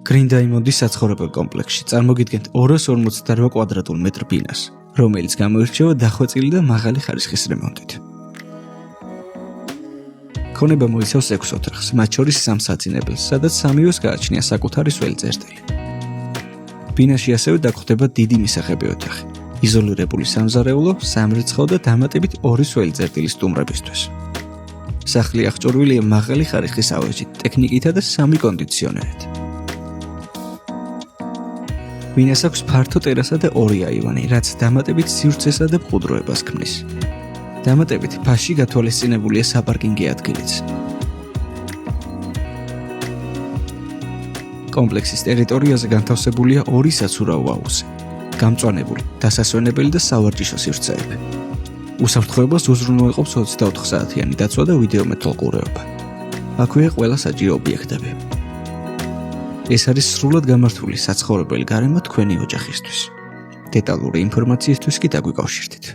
Green Diamond-ის საცხოვრებელ კომპლექსში წარმოგიდგენთ 258 კვადრატულ მეტრ ბინას, რომელიც გამოირჩევა დახვეწილი და მაღალი ხარისხის რემონტით. ქონება მოიცავს 6 ოთახს, მათ შორის 3 საძინებელს, სადაც სამივეს გააჩნია საკუთარი სველი წერტილი. ბინაში ასევე დაგხვდება დიდი მისაღები ოთახი, იზოლირებული სამზარეულო, სამრიცხაო და დამატებით 2 სველი წერტილის სტუმრებისთვის. სახლი აღჭურვილია მაღალი ხარისხის ავეჯით, ტექნიკითა და 3 კონდიციონერით. ბინას აქვს ფართო ტერასა და 2 აივანი, რაც დამატებით სივრცესა და მყუდროებას ქმნის. დამატებით ფასში გათვალისწინებულია საპარკინგი ადგილიც. კომპლექსის ტერიტორიაზე განთავსებულია 2 საცურაო აუზი, გამწვანებული, დასასვენებელი და სავარჯიშო სივრცეები. უსაფრთხოებას უზრუნველყოფს 24 საათიანი დაცვა და ვიდეო მეთვალყურეობა. აქვეა ყველა საჭირო ობიექტები. ეს არის სრულად გამართული საცხოვრებელი გარემო თქვენი ოჯახისთვის. დეტალური ინფორმაციისთვის კი დაგვიკავშირდით.